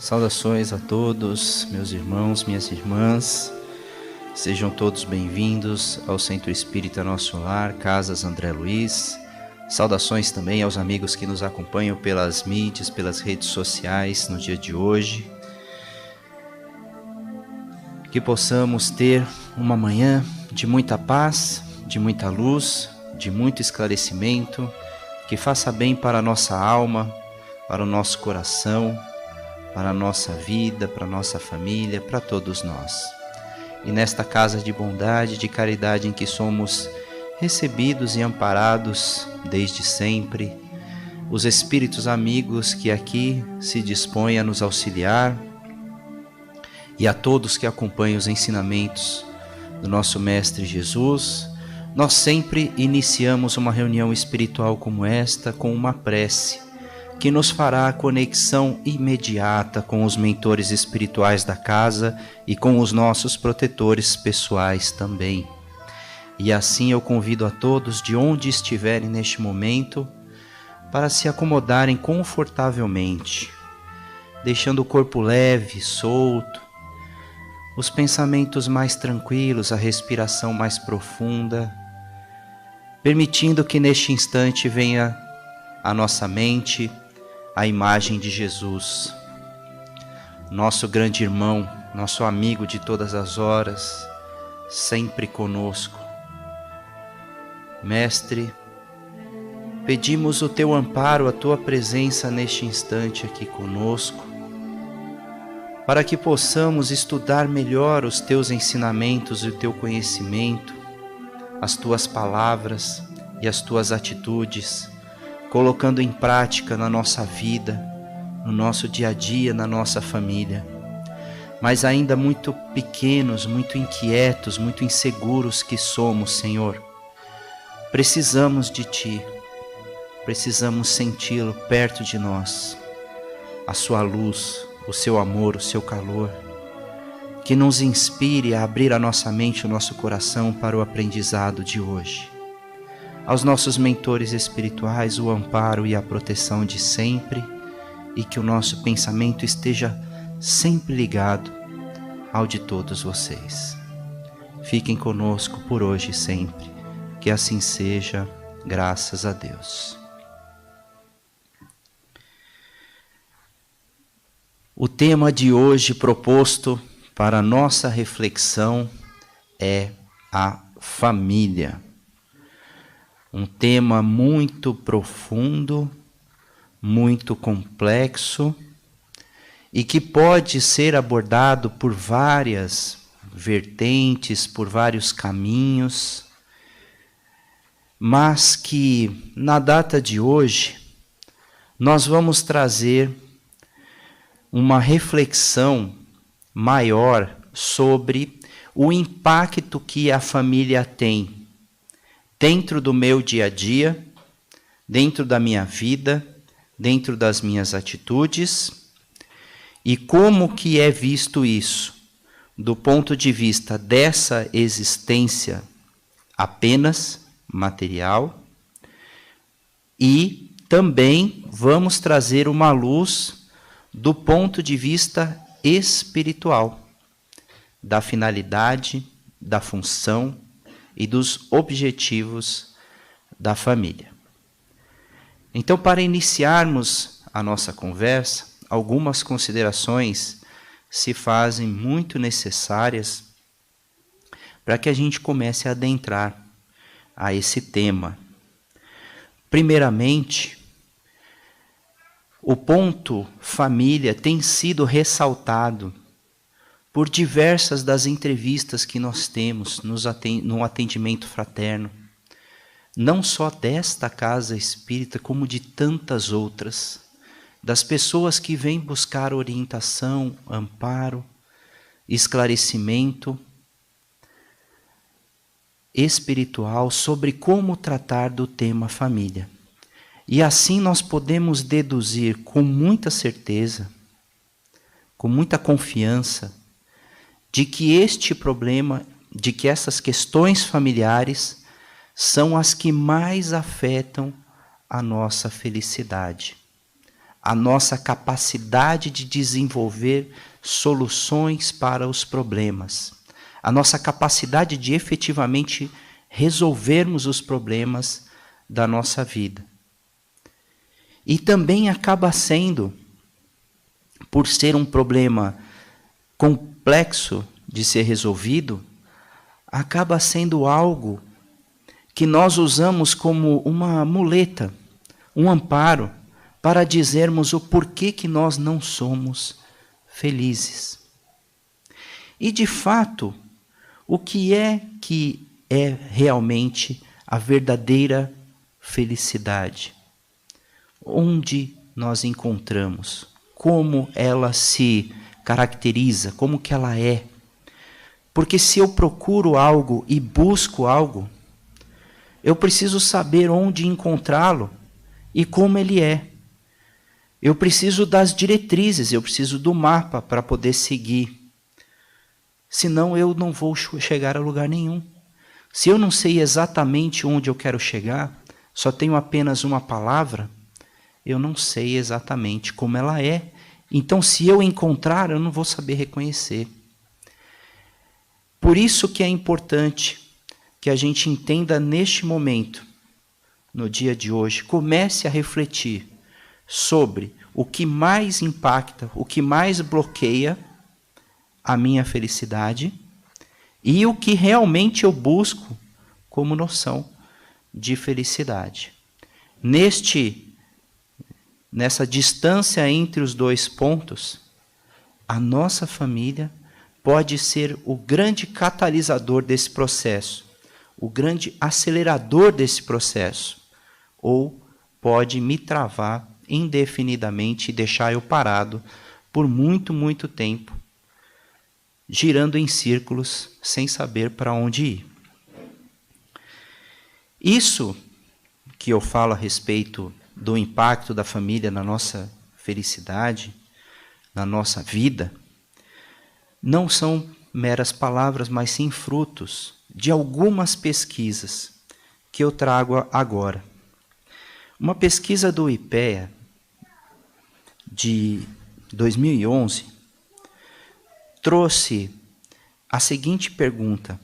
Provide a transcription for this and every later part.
Saudações a todos, meus irmãos, minhas irmãs. Sejam todos bem-vindos ao Centro Espírita Nosso Lar, Casas André Luiz. Saudações também aos amigos que nos acompanham pelas mídias, pelas redes sociais no dia de hoje. Que possamos ter uma manhã de muita paz, de muita luz, de muito esclarecimento, que faça bem para a nossa alma, para o nosso coração, para a nossa vida, para a nossa família, para todos nós. E nesta casa de bondade, de caridade em que somos recebidos e amparados desde sempre, os espíritos amigos que aqui se dispõem a nos auxiliar e a todos que acompanham os ensinamentos do nosso Mestre Jesus, nós sempre iniciamos uma reunião espiritual como esta com uma prece que nos fará a conexão imediata com os mentores espirituais da casa e com os nossos protetores pessoais também. E assim eu convido a todos, de onde estiverem neste momento, para se acomodarem confortavelmente, deixando o corpo leve, solto, os pensamentos mais tranquilos, a respiração mais profunda, permitindo que neste instante venha à nossa mente a imagem de Jesus, nosso grande irmão, nosso amigo de todas as horas, sempre conosco. Mestre, pedimos o teu amparo, a tua presença neste instante aqui conosco, para que possamos estudar melhor os teus ensinamentos e o teu conhecimento, as tuas palavras e as tuas atitudes, colocando em prática na nossa vida, no nosso dia a dia, na nossa família. Mas ainda muito pequenos, muito inquietos, muito inseguros que somos, Senhor, precisamos de Ti, precisamos senti-lo perto de nós, a Sua luz, o Seu amor, o Seu calor, que nos inspire a abrir a nossa mente e o nosso coração para o aprendizado de hoje. Aos nossos mentores espirituais, o amparo e a proteção de sempre, e que o nosso pensamento esteja sempre ligado ao de todos vocês. Fiquem conosco por hoje e sempre, que assim seja, graças a Deus. O tema de hoje proposto para a nossa reflexão é a família. Um tema muito profundo, muito complexo e que pode ser abordado por várias vertentes, por vários caminhos, mas que na data de hoje nós vamos trazer uma reflexão maior sobre o impacto que a família tem dentro do meu dia a dia, dentro da minha vida, dentro das minhas atitudes, e como que é visto isso do ponto de vista dessa existência apenas material, e também vamos trazer uma luz do ponto de vista espiritual, da finalidade, da função e dos objetivos da família. Então, para iniciarmos a nossa conversa, algumas considerações se fazem muito necessárias para que a gente comece a adentrar a esse tema. Primeiramente, o ponto família tem sido ressaltado por diversas das entrevistas que nós temos no atendimento fraterno, não só desta casa espírita, como de tantas outras, das pessoas que vêm buscar orientação, amparo, esclarecimento espiritual sobre como tratar do tema família. E assim nós podemos deduzir com muita certeza, com muita confiança, de que este problema, de que essas questões familiares são as que mais afetam a nossa felicidade, a nossa capacidade de desenvolver soluções para os problemas, a nossa capacidade de efetivamente resolvermos os problemas da nossa vida. E também acaba sendo, por ser um problema complexo de ser resolvido, acaba sendo algo que nós usamos como uma muleta, um amparo, para dizermos o porquê que nós não somos felizes. E, de fato, o que é realmente a verdadeira felicidade? Onde nós encontramos? Como ela se caracteriza? Como que ela é? Porque se eu procuro algo e busco algo, eu preciso saber onde encontrá-lo e como ele é. Eu preciso das diretrizes, eu preciso do mapa para poder seguir. Senão eu não vou chegar a lugar nenhum. Se eu não sei exatamente onde eu quero chegar, só tenho apenas uma palavra, eu não sei exatamente como ela é. Então, se eu encontrar, eu não vou saber reconhecer. Por isso que é importante que a gente entenda neste momento, no dia de hoje, comece a refletir sobre o que mais impacta, o que mais bloqueia a minha felicidade e o que realmente eu busco como noção de felicidade. Nessa distância entre os dois pontos, a nossa família pode ser o grande catalisador desse processo, o grande acelerador desse processo, ou pode me travar indefinidamente e deixar eu parado por muito, muito tempo, girando em círculos sem saber para onde ir. Isso que eu falo a respeito do impacto da família na nossa felicidade, na nossa vida, não são meras palavras, mas sim frutos de algumas pesquisas que eu trago agora. Uma pesquisa do IPEA de 2011 trouxe a seguinte pergunta: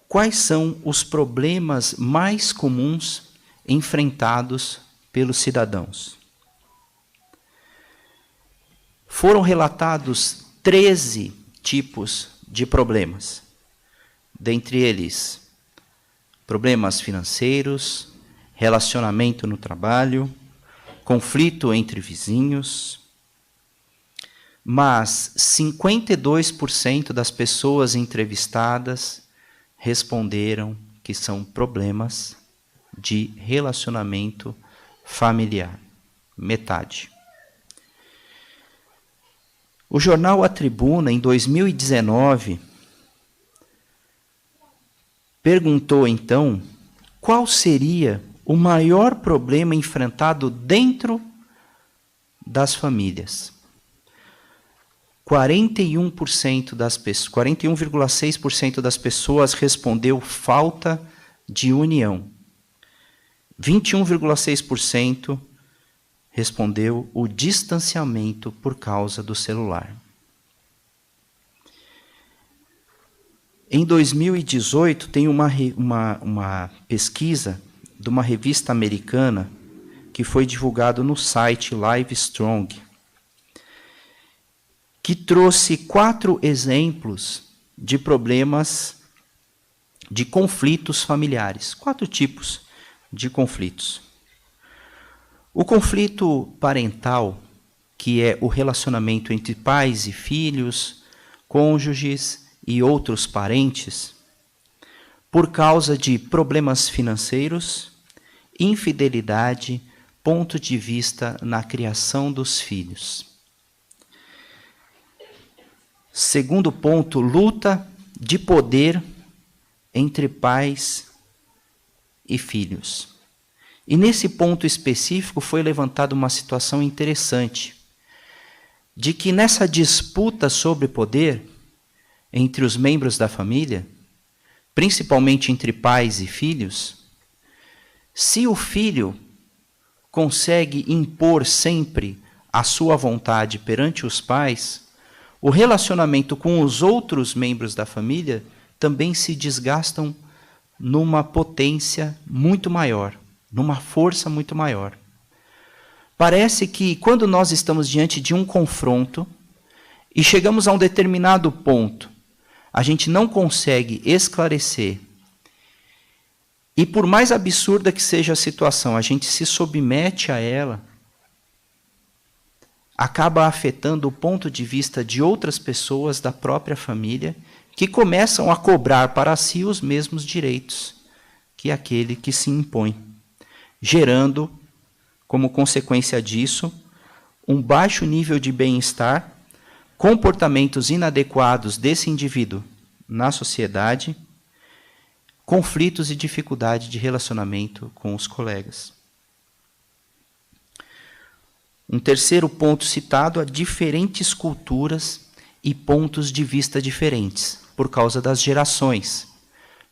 quais são os problemas mais comuns enfrentados pelos cidadãos? Foram relatados 13 tipos de problemas. Dentre eles, problemas financeiros, relacionamento no trabalho, conflito entre vizinhos. Mas 52% das pessoas entrevistadas responderam que são problemas de relacionamento familiar. Metade. O jornal A Tribuna, em 2019, perguntou então qual seria o maior problema enfrentado dentro das famílias. 41,6% das pessoas respondeu falta de união. 21,6% respondeu o distanciamento por causa do celular. Em 2018, tem uma pesquisa de uma revista americana que foi divulgado no site Livestrong, que trouxe 4 exemplos de problemas de conflitos familiares. 4 tipos de conflitos. O conflito parental, que é o relacionamento entre pais e filhos, cônjuges e outros parentes, por causa de problemas financeiros, infidelidade, ponto de vista na criação dos filhos. Segundo ponto, luta de poder entre pais e filhos. E nesse ponto específico foi levantada uma situação interessante, de que nessa disputa sobre poder entre os membros da família, principalmente entre pais e filhos, se o filho consegue impor sempre a sua vontade perante os pais, o relacionamento com os outros membros da família também se desgastam numa potência muito maior, numa força muito maior. Parece que quando nós estamos diante de um confronto e chegamos a um determinado ponto, a gente não consegue esclarecer, e por mais absurda que seja a situação, a gente se submete a ela, acaba afetando o ponto de vista de outras pessoas da própria família, que começam a cobrar para si os mesmos direitos que aquele que se impõe, gerando, como consequência disso, um baixo nível de bem-estar, comportamentos inadequados desse indivíduo na sociedade, conflitos e dificuldade de relacionamento com os colegas. Um terceiro ponto citado, a diferentes culturas e pontos de vista diferentes, por causa das gerações.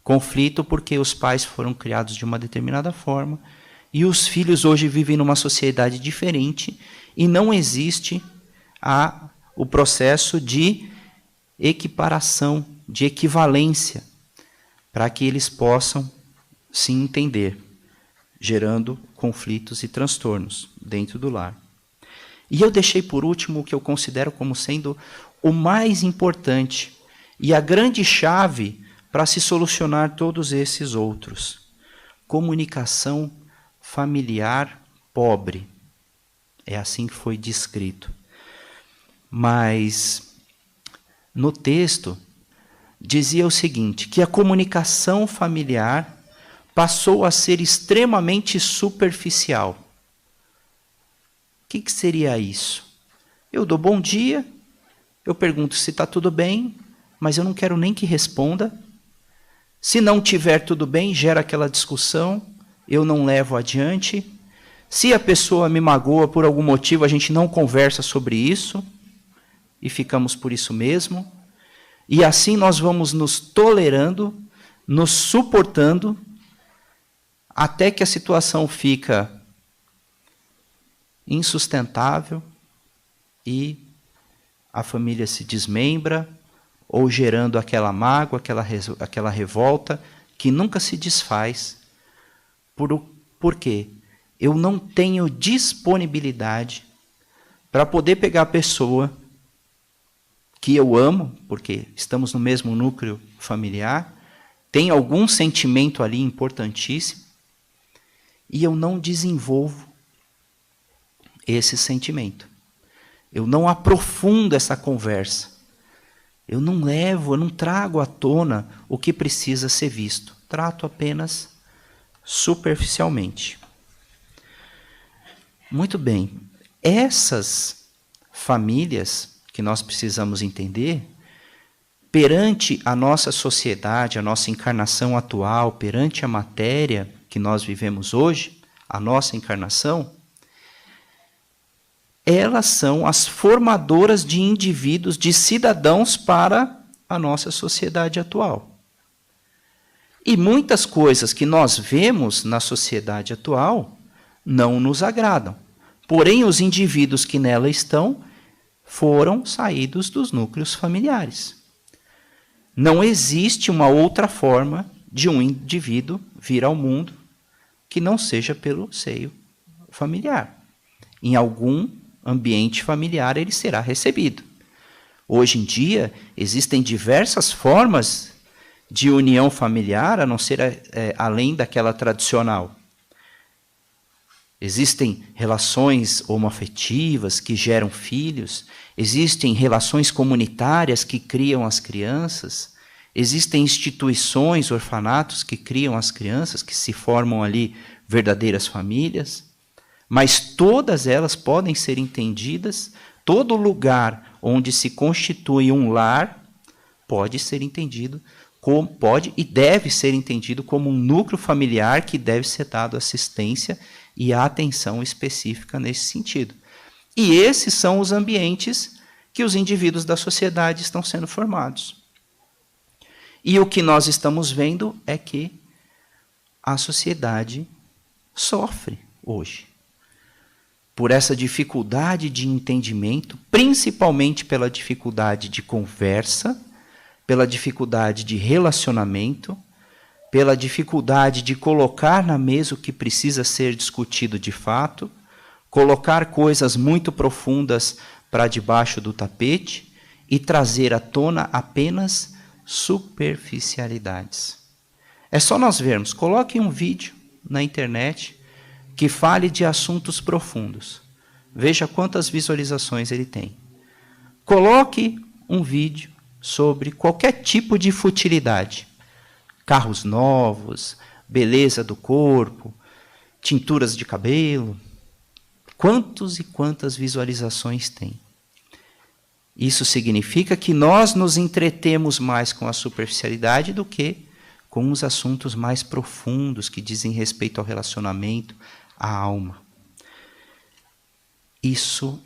Conflito porque os pais foram criados de uma determinada forma e os filhos hoje vivem numa sociedade diferente e não existe o processo de equiparação, de equivalência, para que eles possam se entender, gerando conflitos e transtornos dentro do lar. E eu deixei por último o que eu considero como sendo o mais importante e a grande chave para se solucionar todos esses outros. Comunicação familiar pobre. É assim que foi descrito. Mas no texto dizia o seguinte, que a comunicação familiar passou a ser extremamente superficial. O que seria isso? Eu dou bom dia, eu pergunto se está tudo bem, mas eu não quero nem que responda. Se não tiver tudo bem, gera aquela discussão, eu não levo adiante. Se a pessoa me magoa por algum motivo, a gente não conversa sobre isso e ficamos por isso mesmo. E assim nós vamos nos tolerando, nos suportando, até que a situação fica insustentável e a família se desmembra, ou gerando aquela mágoa, aquela revolta, que nunca se desfaz. Por quê? Eu não tenho disponibilidade para poder pegar a pessoa que eu amo, porque estamos no mesmo núcleo familiar, tem algum sentimento ali importantíssimo, e eu não desenvolvo esse sentimento. Eu não aprofundo essa conversa. Eu não trago à tona o que precisa ser visto. Trato apenas superficialmente. Muito bem. Essas famílias que nós precisamos entender, perante a nossa sociedade, a nossa encarnação atual, perante a matéria que nós vivemos hoje, a nossa encarnação, elas são as formadoras de indivíduos, de cidadãos para a nossa sociedade atual. E muitas coisas que nós vemos na sociedade atual não nos agradam. Porém, os indivíduos que nela estão foram saídos dos núcleos familiares. Não existe uma outra forma de um indivíduo vir ao mundo que não seja pelo seio familiar. Em algum ambiente familiar ele será recebido. Hoje em dia, existem diversas formas de união familiar, a não ser além daquela tradicional. Existem relações homoafetivas que geram filhos, existem relações comunitárias que criam as crianças, existem instituições, orfanatos que criam as crianças, que se formam ali verdadeiras famílias, mas todas elas podem ser entendidas, todo lugar onde se constitui um lar pode ser entendido e deve ser entendido como um núcleo familiar que deve ser dado assistência e atenção específica nesse sentido. E esses são os ambientes que os indivíduos da sociedade estão sendo formados. E o que nós estamos vendo é que a sociedade sofre hoje. por essa dificuldade de entendimento, principalmente pela dificuldade de conversa, pela dificuldade de relacionamento, pela dificuldade de colocar na mesa o que precisa ser discutido de fato, colocar coisas muito profundas para debaixo do tapete e trazer à tona apenas superficialidades. É só nós vermos, coloquem um vídeo na internet que fale de assuntos profundos. Veja quantas visualizações ele tem. Coloque um vídeo sobre qualquer tipo de futilidade. Carros novos, beleza do corpo, tinturas de cabelo. Quantos e quantas visualizações tem? Isso significa que nós nos entretemos mais com a superficialidade do que com os assuntos mais profundos que dizem respeito ao relacionamento, à alma. Isso,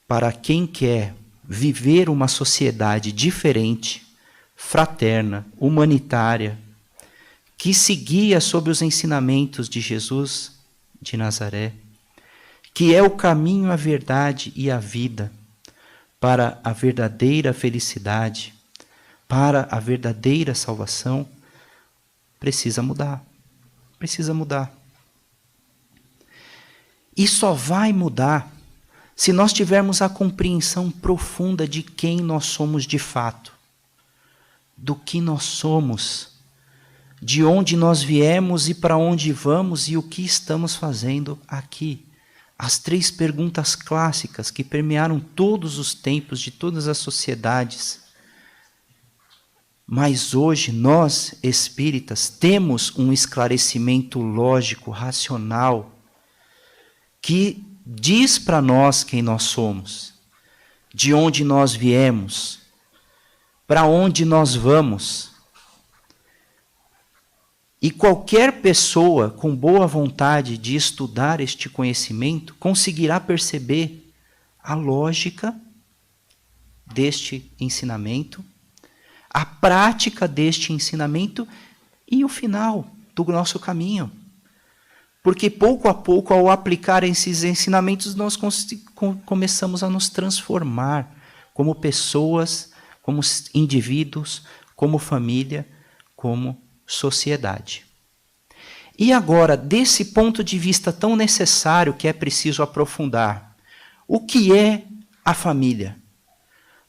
para quem quer viver uma sociedade diferente, fraterna, humanitária, que se guia sob os ensinamentos de Jesus de Nazaré, que é o caminho, a verdade e a vida para a verdadeira felicidade, para a verdadeira salvação, precisa mudar. Precisa mudar. E só vai mudar se nós tivermos a compreensão profunda de quem nós somos de fato, do que nós somos, de onde nós viemos e para onde vamos e o que estamos fazendo aqui. As 3 perguntas clássicas que permearam todos os tempos de todas as sociedades. Mas hoje nós, espíritas, temos um esclarecimento lógico, racional, que diz para nós quem nós somos, de onde nós viemos, para onde nós vamos. E qualquer pessoa com boa vontade de estudar este conhecimento conseguirá perceber a lógica deste ensinamento, a prática deste ensinamento e o final do nosso caminho. Porque pouco a pouco, ao aplicar esses ensinamentos, nós começamos a nos transformar como pessoas, como indivíduos, como família, como sociedade. E agora, desse ponto de vista tão necessário que é preciso aprofundar, o que é a família?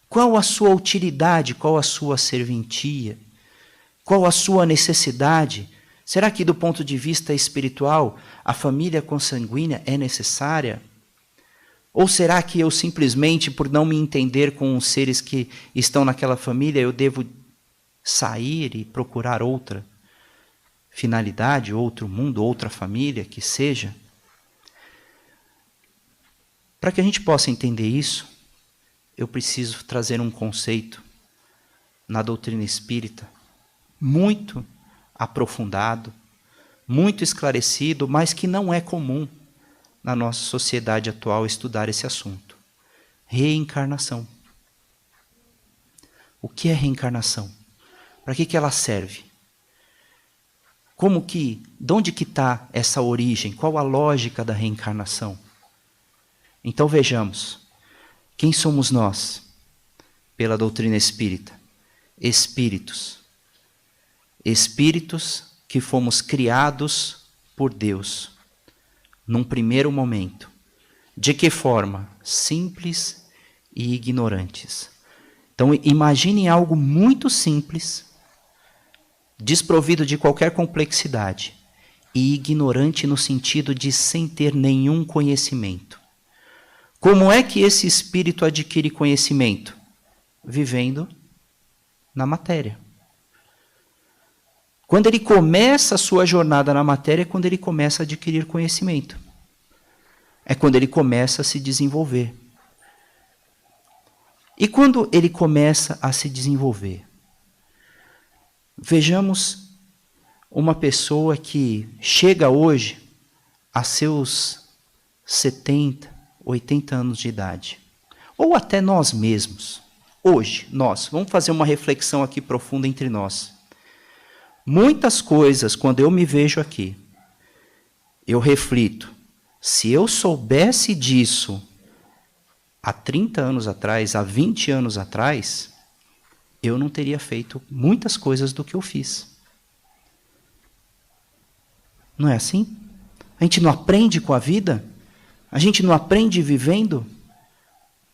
Qual a sua utilidade? Qual a sua serventia? Qual a sua necessidade? Será que do ponto de vista espiritual a família consanguínea é necessária? Ou será que eu simplesmente, por não me entender com os seres que estão naquela família, eu devo sair e procurar outra finalidade, outro mundo, outra família, que seja? Para que a gente possa entender isso, eu preciso trazer um conceito na doutrina espírita muito aprofundado, muito esclarecido, mas que não é comum na nossa sociedade atual estudar esse assunto. Reencarnação. O que é reencarnação? Para que ela serve? De onde que está essa origem? Qual a lógica da reencarnação? Então vejamos. Quem somos nós? Pela doutrina espírita. Espíritos. Espíritos que fomos criados por Deus, num primeiro momento. De que forma? Simples e ignorantes. Então imaginem algo muito simples, desprovido de qualquer complexidade, e ignorante no sentido de sem ter nenhum conhecimento. Como é que esse espírito adquire conhecimento? Vivendo na matéria. Quando ele começa a sua jornada na matéria, é quando ele começa a adquirir conhecimento. É quando ele começa a se desenvolver. E quando ele começa a se desenvolver? Vejamos uma pessoa que chega hoje a seus 70, 80 anos de idade. Ou até nós mesmos. Hoje, nós. Vamos fazer uma reflexão aqui profunda entre nós. Muitas coisas, quando eu me vejo aqui, eu reflito. Se eu soubesse disso há 30 anos atrás, há 20 anos atrás, eu não teria feito muitas coisas do que eu fiz. Não é assim? A gente não aprende com a vida? A gente não aprende vivendo?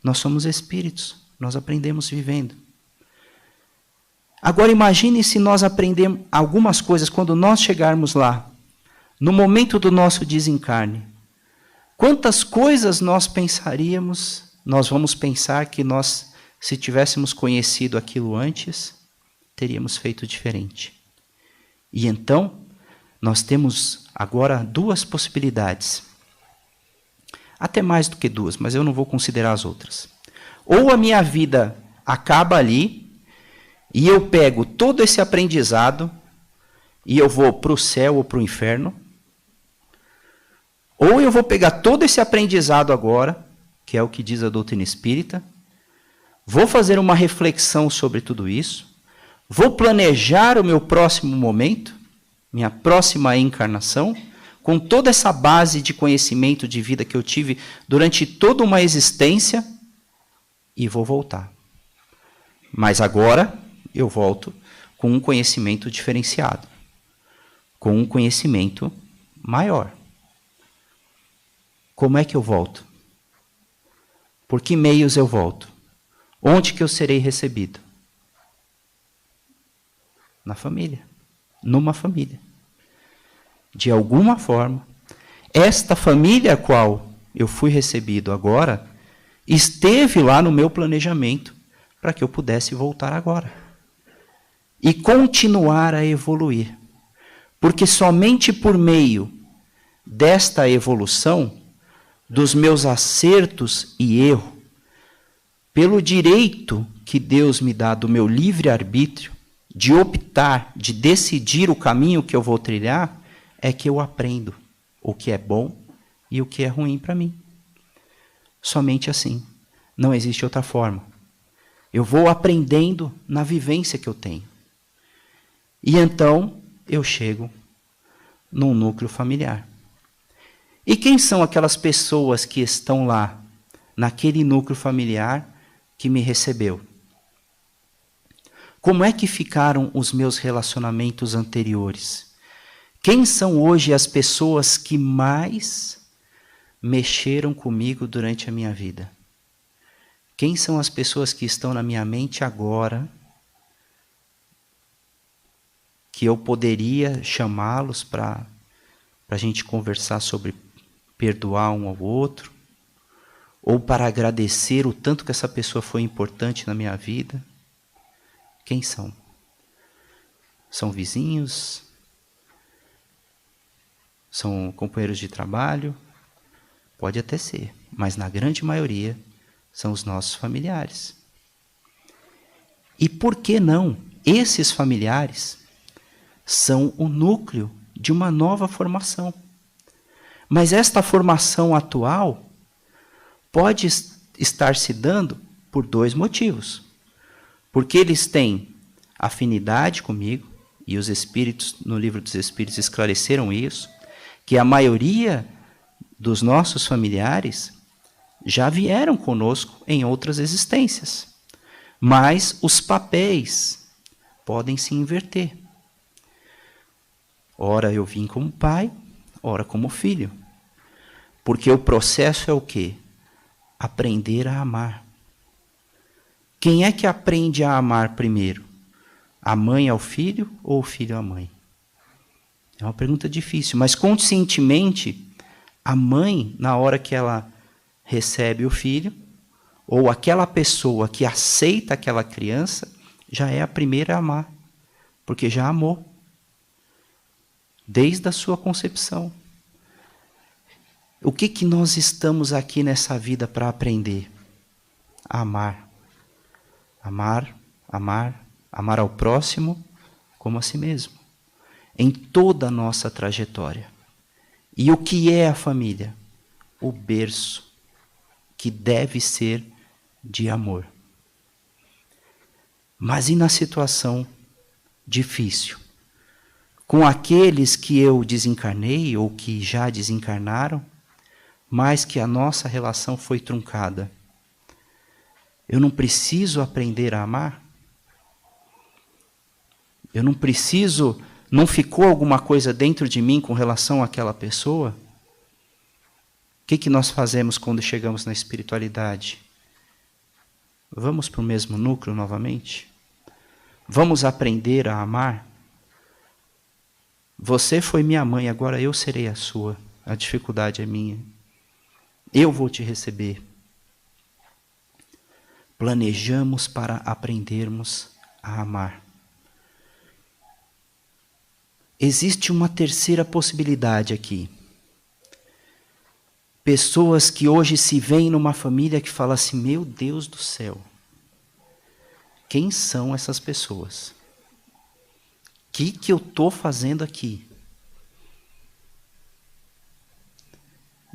Nós somos espíritos, nós aprendemos vivendo. Agora imagine se nós aprendemos algumas coisas quando nós chegarmos lá, no momento do nosso desencarne. Quantas coisas nós pensaríamos, nós vamos pensar que nós, se tivéssemos conhecido aquilo antes, teríamos feito diferente. E então, nós temos agora duas possibilidades. Até mais do que duas, mas eu não vou considerar as outras. Ou a minha vida acaba ali, e eu pego todo esse aprendizado, e eu vou para o céu ou para o inferno. Ou eu vou pegar todo esse aprendizado agora, que é o que diz a doutrina espírita, vou fazer uma reflexão sobre tudo isso, vou planejar o meu próximo momento, minha próxima encarnação, com toda essa base de conhecimento de vida que eu tive durante toda uma existência, e vou voltar. Mas agora eu volto com um conhecimento diferenciado, com um conhecimento maior. Como é que eu volto? Por que meios eu volto? Onde que eu serei recebido? Na família. Numa família. De alguma forma, esta família a qual eu fui recebido agora, esteve lá no meu planejamento para que eu pudesse voltar agora. E continuar a evoluir. Porque somente por meio desta evolução, dos meus acertos e erros, pelo direito que Deus me dá do meu livre-arbítrio, de optar, de decidir o caminho que eu vou trilhar, é que eu aprendo o que é bom e o que é ruim para mim. Somente assim. Não existe outra forma. Eu vou aprendendo na vivência que eu tenho. E então eu chego num núcleo familiar. E quem são aquelas pessoas que estão lá, naquele núcleo familiar que me recebeu? Como é que ficaram os meus relacionamentos anteriores? Quem são hoje as pessoas que mais mexeram comigo durante a minha vida? Quem são as pessoas que estão na minha mente agora, que eu poderia chamá-los para a gente conversar sobre perdoar um ao outro, ou para agradecer o tanto que essa pessoa foi importante na minha vida? Quem são? São vizinhos? São companheiros de trabalho? Pode até ser, mas na grande maioria são os nossos familiares. E por que não? Esses familiares são o núcleo de uma nova formação. Mas esta formação atual pode estar se dando por dois motivos. Porque eles têm afinidade comigo, e os Espíritos, no Livro dos Espíritos, esclareceram isso, que a maioria dos nossos familiares já vieram conosco em outras existências. Mas os papéis podem se inverter. Ora eu vim como pai, ora como filho. Porque o processo é o quê? Aprender a amar. Quem é que aprende a amar primeiro? A mãe ao filho ou o filho à mãe? É uma pergunta difícil, mas conscientemente, a mãe, na hora que ela recebe o filho, ou aquela pessoa que aceita aquela criança, já é a primeira a amar, porque já amou. Desde a sua concepção. O que nós estamos aqui nessa vida para aprender? A amar. Amar, amar, amar ao próximo como a si mesmo. Em toda a nossa trajetória. E o que é a família? O berço, que deve ser de amor. Mas e na situação difícil? Com aqueles que eu desencarnei ou que já desencarnaram, mais que a nossa relação foi truncada. Eu não preciso aprender a amar? Eu não preciso, não ficou alguma coisa dentro de mim com relação àquela pessoa? O que nós fazemos quando chegamos na espiritualidade? Vamos para o mesmo núcleo novamente? Vamos aprender a amar? Você foi minha mãe, agora eu serei a sua. A dificuldade é minha. Eu vou te receber. Planejamos para aprendermos a amar. Existe uma terceira possibilidade aqui. Pessoas que hoje se veem numa família que fala assim, meu Deus do céu, quem são essas pessoas? O que eu estou fazendo aqui?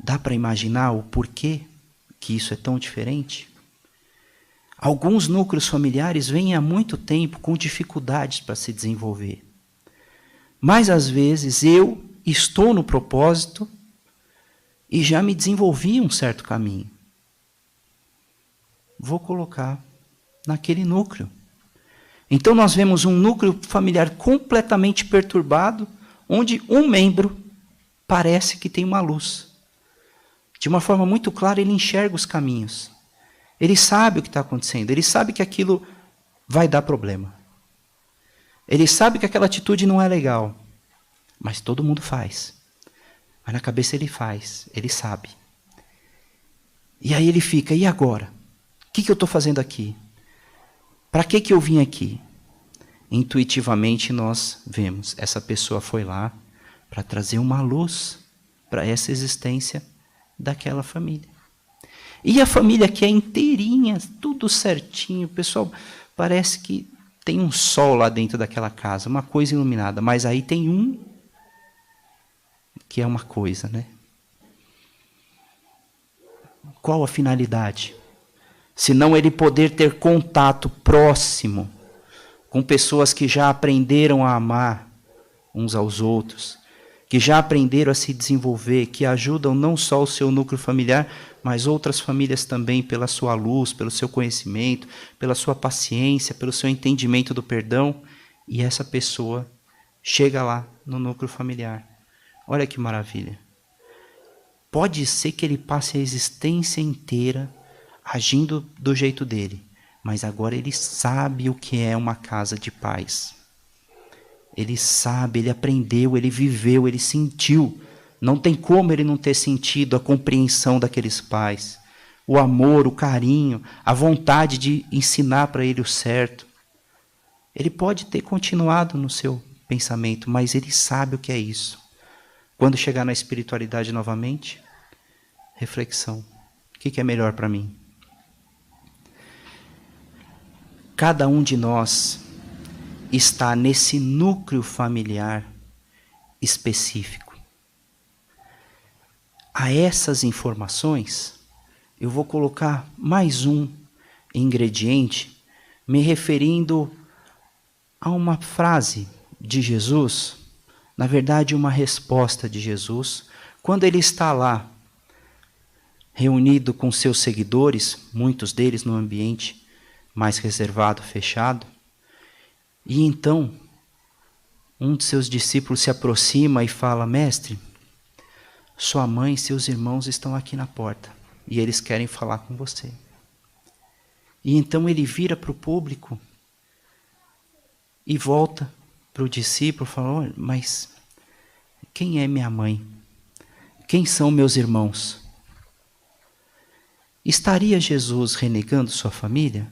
Dá para imaginar o porquê que isso é tão diferente? Alguns núcleos familiares vêm há muito tempo com dificuldades para se desenvolver. Mas às vezes eu estou no propósito e já me desenvolvi um certo caminho. Vou colocar naquele núcleo. Então nós vemos um núcleo familiar completamente perturbado, onde um membro parece que tem uma luz. De uma forma muito clara, ele enxerga os caminhos. Ele sabe o que está acontecendo. Ele sabe que aquilo vai dar problema. Ele sabe que aquela atitude não é legal. Mas todo mundo faz. Mas na cabeça ele faz. Ele sabe. E aí ele fica, e agora? O que eu estou fazendo aqui? Para que eu vim aqui? Intuitivamente nós vemos, essa pessoa foi lá para trazer uma luz para essa existência daquela família. E a família que é inteirinha, tudo certinho, pessoal, parece que tem um sol lá dentro daquela casa, uma coisa iluminada, mas aí tem um que é uma coisa, né? Qual a finalidade? Senão ele poder ter contato próximo com pessoas que já aprenderam a amar uns aos outros, que já aprenderam a se desenvolver, que ajudam não só o seu núcleo familiar, mas outras famílias também pela sua luz, pelo seu conhecimento, pela sua paciência, pelo seu entendimento do perdão, e essa pessoa chega lá no núcleo familiar. Olha que maravilha. Pode ser que ele passe a existência inteira agindo do jeito dele, mas agora ele sabe o que é uma casa de paz. Ele sabe, ele aprendeu, ele viveu, ele sentiu. Não tem como ele não ter sentido a compreensão daqueles pais, o amor, o carinho, a vontade de ensinar para ele o certo. Ele pode ter continuado no seu pensamento, mas ele sabe o que é isso. Quando chegar na espiritualidade novamente, reflexão. O que é melhor para mim? Cada um de nós está nesse núcleo familiar específico. A essas informações, eu vou colocar mais um ingrediente, me referindo a uma frase de Jesus, na verdade uma resposta de Jesus, quando ele está lá, reunido com seus seguidores, muitos deles no ambiente mais reservado, fechado, e então um de seus discípulos se aproxima e fala, mestre, sua mãe e seus irmãos estão aqui na porta e eles querem falar com você. E então ele vira para o público e volta para o discípulo e fala, olha, mas quem é minha mãe? Quem são meus irmãos? Estaria Jesus renegando sua família?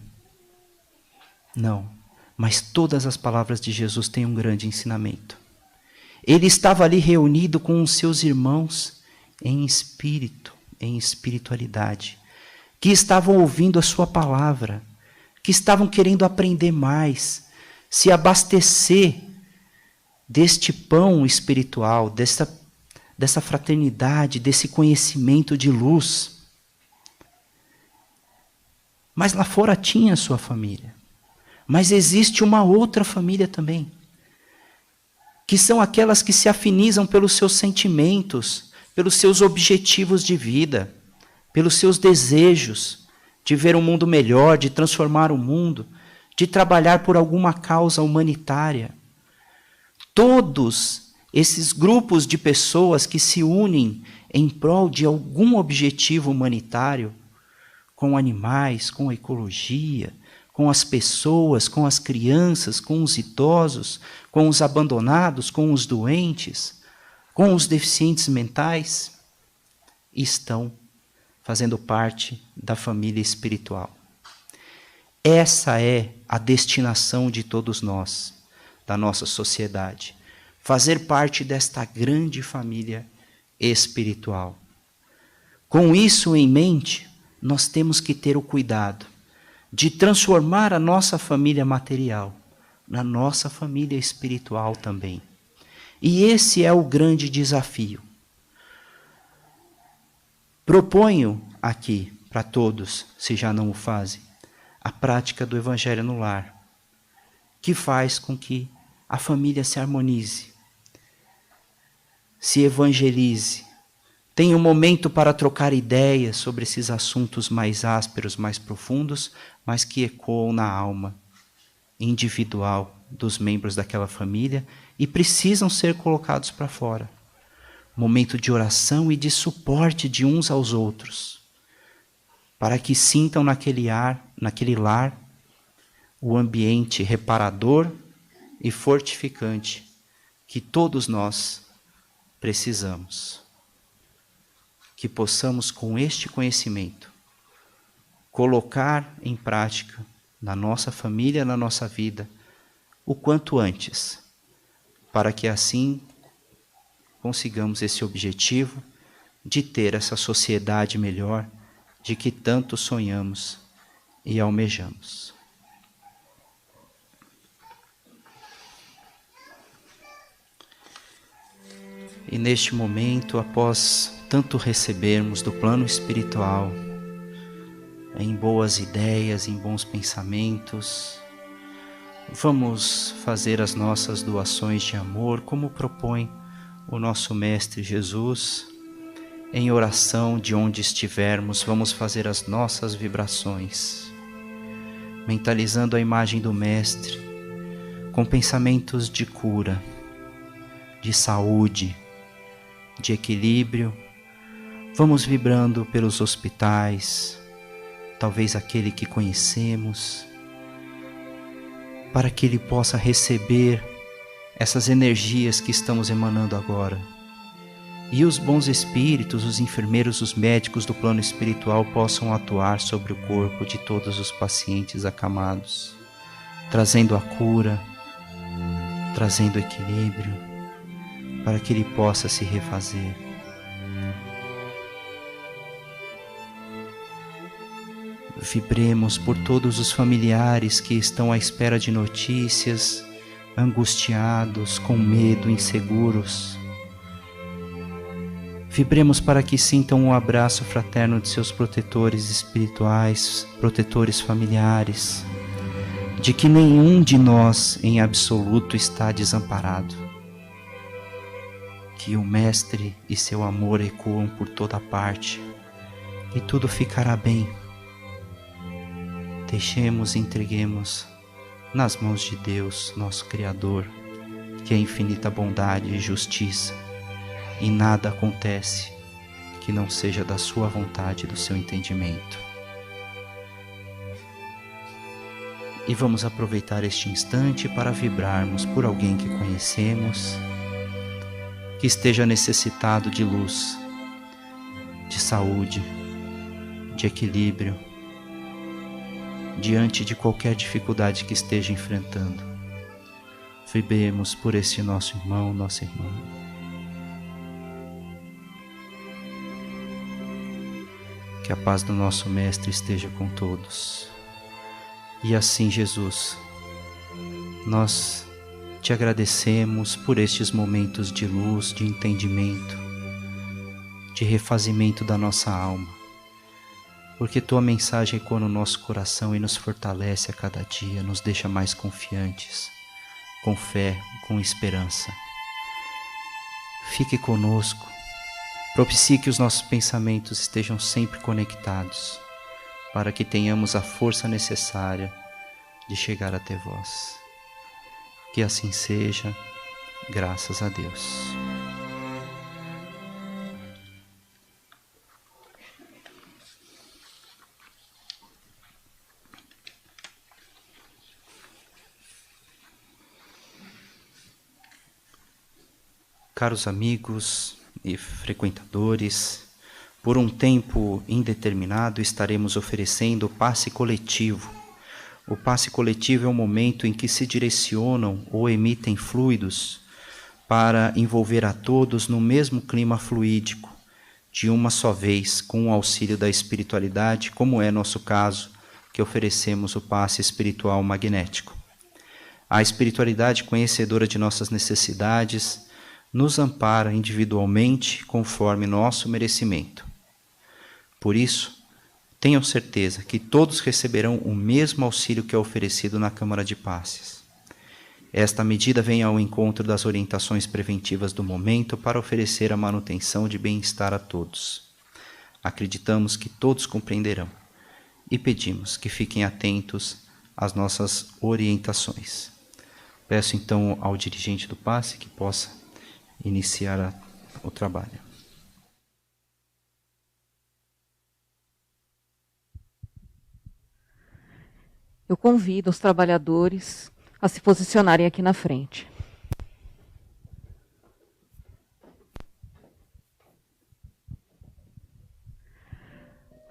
Não. Mas todas as palavras de Jesus têm um grande ensinamento. Ele estava ali reunido com os seus irmãos em espírito, em espiritualidade, que estavam ouvindo a sua palavra, que estavam querendo aprender mais, se abastecer deste pão espiritual, dessa fraternidade, desse conhecimento de luz. Mas lá fora tinha a sua família. Mas existe uma outra família também, que são aquelas que se afinizam pelos seus sentimentos, pelos seus objetivos de vida, pelos seus desejos de ver um mundo melhor, de transformar o mundo, de trabalhar por alguma causa humanitária. Todos esses grupos de pessoas que se unem em prol de algum objetivo humanitário, com animais, com a ecologia, com as pessoas, com as crianças, com os idosos, com os abandonados, com os doentes, com os deficientes mentais, estão fazendo parte da família espiritual. Essa é a destinação de todos nós, da nossa sociedade. Fazer parte desta grande família espiritual. Com isso em mente, nós temos que ter o cuidado de transformar a nossa família material na nossa família espiritual também. E esse é o grande desafio. Proponho aqui para todos, se já não o fazem, a prática do Evangelho no lar, que faz com que a família se harmonize, se evangelize, tenha um momento para trocar ideias sobre esses assuntos mais ásperos, mais profundos, mas que ecoam na alma individual dos membros daquela família e precisam ser colocados para fora. Momento de oração e de suporte de uns aos outros, para que sintam naquele lar, o ambiente reparador e fortificante que todos nós precisamos. Que possamos, com este conhecimento, colocar em prática na nossa família, na nossa vida, o quanto antes, para que assim consigamos esse objetivo de ter essa sociedade melhor de que tanto sonhamos e almejamos. E neste momento, após tanto recebermos do plano espiritual, em boas ideias, em bons pensamentos, vamos fazer as nossas doações de amor, como propõe o nosso Mestre Jesus. Em oração, de onde estivermos, vamos fazer as nossas vibrações, mentalizando a imagem do Mestre, com pensamentos de cura, de saúde, de equilíbrio. Vamos vibrando pelos hospitais, talvez aquele que conhecemos, para que ele possa receber essas energias que estamos emanando agora. E os bons espíritos, os enfermeiros, os médicos do plano espiritual possam atuar sobre o corpo de todos os pacientes acamados, trazendo a cura, trazendo equilíbrio, para que ele possa se refazer. Vibremos por todos os familiares que estão à espera de notícias, angustiados, com medo, inseguros. Vibremos para que sintam um abraço fraterno de seus protetores espirituais, protetores familiares, de que nenhum de nós em absoluto está desamparado, que o Mestre e seu amor ecoam por toda parte e tudo ficará bem. Deixemos e entreguemos nas mãos de Deus, nosso Criador, que é infinita bondade e justiça, e nada acontece que não seja da sua vontade e do seu entendimento. E vamos aproveitar este instante para vibrarmos por alguém que conhecemos, que esteja necessitado de luz, de saúde, de equilíbrio, diante de qualquer dificuldade que esteja enfrentando. Vibremos por esse nosso irmão, nossa irmã. Que a paz do nosso Mestre esteja com todos. E assim, Jesus, nós te agradecemos por estes momentos de luz, de entendimento, de refazimento da nossa alma, porque tua mensagem ecoa no nosso coração e nos fortalece a cada dia, nos deixa mais confiantes, com fé, com esperança. Fique conosco, Propicie que os nossos pensamentos estejam sempre conectados, para que tenhamos a força necessária de chegar até vós. Que assim seja, graças a Deus. Caros amigos e frequentadores, por um tempo indeterminado estaremos oferecendo o passe coletivo. O passe coletivo é um momento em que se direcionam ou emitem fluidos para envolver a todos no mesmo clima fluídico, de uma só vez, com o auxílio da espiritualidade, como é nosso caso, que oferecemos o passe espiritual magnético. A espiritualidade conhecedora de nossas necessidades nos ampara individualmente conforme nosso merecimento. Por isso, tenham certeza que todos receberão o mesmo auxílio que é oferecido na Câmara de Passes. Esta medida vem ao encontro das orientações preventivas do momento para oferecer a manutenção de bem-estar a todos. Acreditamos que todos compreenderão e pedimos que fiquem atentos às nossas orientações. Peço então ao dirigente do passe que possa iniciar o trabalho. Eu convido os trabalhadores a se posicionarem aqui na frente.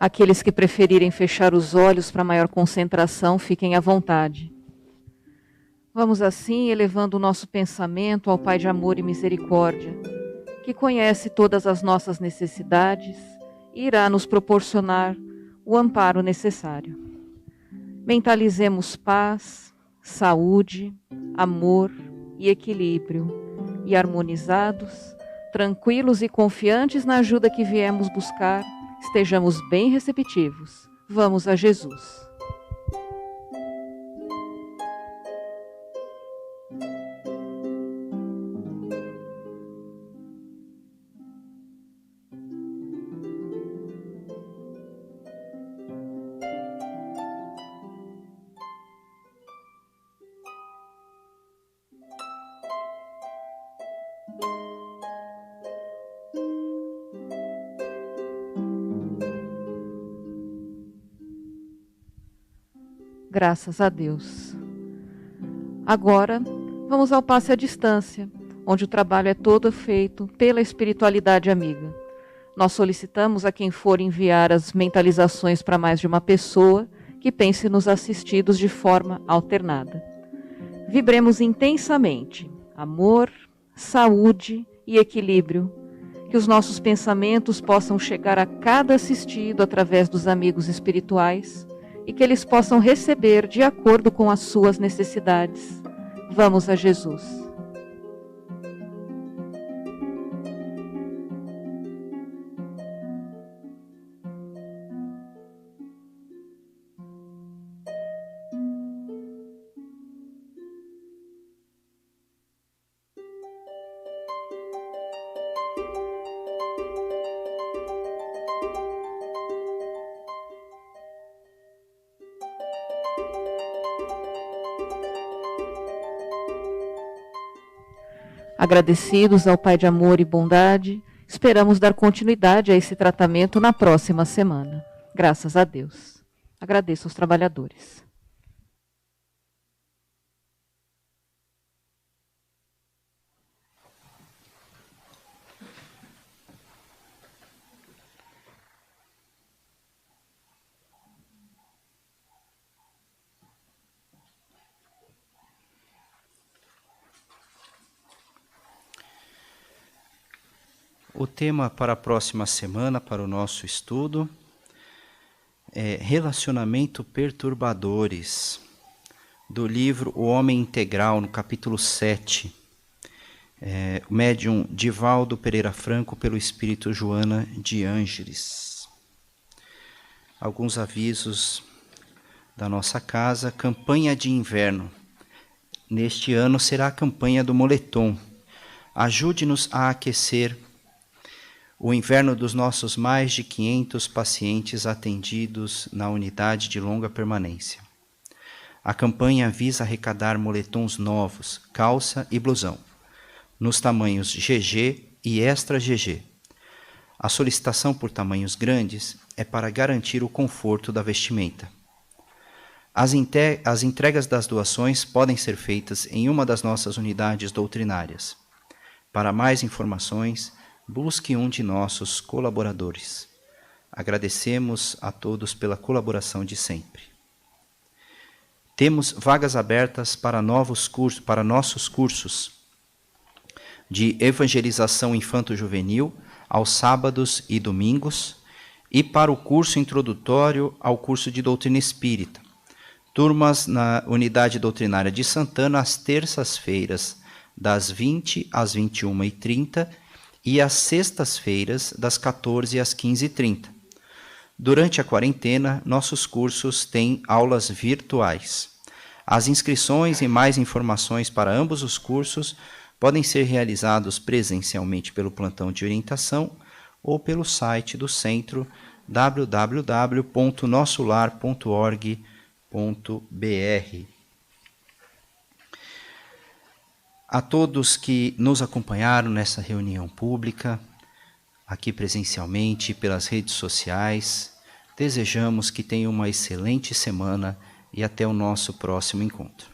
Aqueles que preferirem fechar os olhos para maior concentração, fiquem à vontade. Vamos assim elevando o nosso pensamento ao Pai de amor e misericórdia, que conhece todas as nossas necessidades e irá nos proporcionar o amparo necessário. Mentalizemos paz, saúde, amor e equilíbrio, e harmonizados, tranquilos e confiantes na ajuda que viemos buscar, estejamos bem receptivos. Vamos a Jesus. Graças a Deus. Agora, vamos ao passe à distância, onde o trabalho é todo feito pela espiritualidade amiga. Nós solicitamos a quem for enviar as mentalizações para mais de uma pessoa que pense nos assistidos de forma alternada. Vibremos intensamente amor, saúde e equilíbrio, que os nossos pensamentos possam chegar a cada assistido através dos amigos espirituais e que eles possam receber de acordo com as suas necessidades. Vamos a Jesus. Agradecidos ao Pai de amor e bondade, esperamos dar continuidade a esse tratamento na próxima semana. Graças a Deus. Agradeço aos trabalhadores. O tema para a próxima semana, para o nosso estudo, é Relacionamento Perturbadores, do livro O Homem Integral, no capítulo 7, médium Divaldo Pereira Franco, pelo Espírito Joana de Ângeles. Alguns avisos da nossa casa. Campanha de inverno. Neste ano será a campanha do moletom. Ajude-nos a aquecer o inverno dos nossos mais de 500 pacientes atendidos na unidade de longa permanência. A campanha visa arrecadar moletons novos, calça e blusão, nos tamanhos GG e Extra GG. A solicitação por tamanhos grandes é para garantir o conforto da vestimenta. As entregas das doações podem ser feitas em uma das nossas unidades doutrinárias. Para mais informações, busque um de nossos colaboradores. Agradecemos a todos pela colaboração de sempre. Temos vagas abertas para nossos cursos de evangelização infanto-juvenil aos sábados e domingos e para o curso introdutório ao curso de doutrina espírita. Turmas na unidade doutrinária de Santana às terças-feiras, das 20 às 21h30 e às sextas-feiras, das 14 às 15h30. Durante a quarentena, nossos cursos têm aulas virtuais. As inscrições e mais informações para ambos os cursos podem ser realizados presencialmente pelo plantão de orientação ou pelo site do centro www.nossolar.org.br. A todos que nos acompanharam nessa reunião pública, aqui presencialmente, pelas redes sociais, desejamos que tenham uma excelente semana e até o nosso próximo encontro.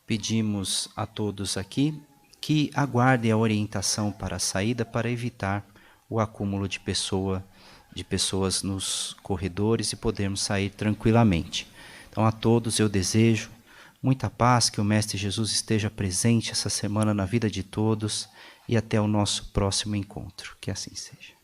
Pedimos a todos aqui que aguardem a orientação para a saída para evitar o acúmulo de pessoas nos corredores e podermos sair tranquilamente. Então a todos eu desejo muita paz, que o Mestre Jesus esteja presente essa semana na vida de todos e até o nosso próximo encontro. Que assim seja.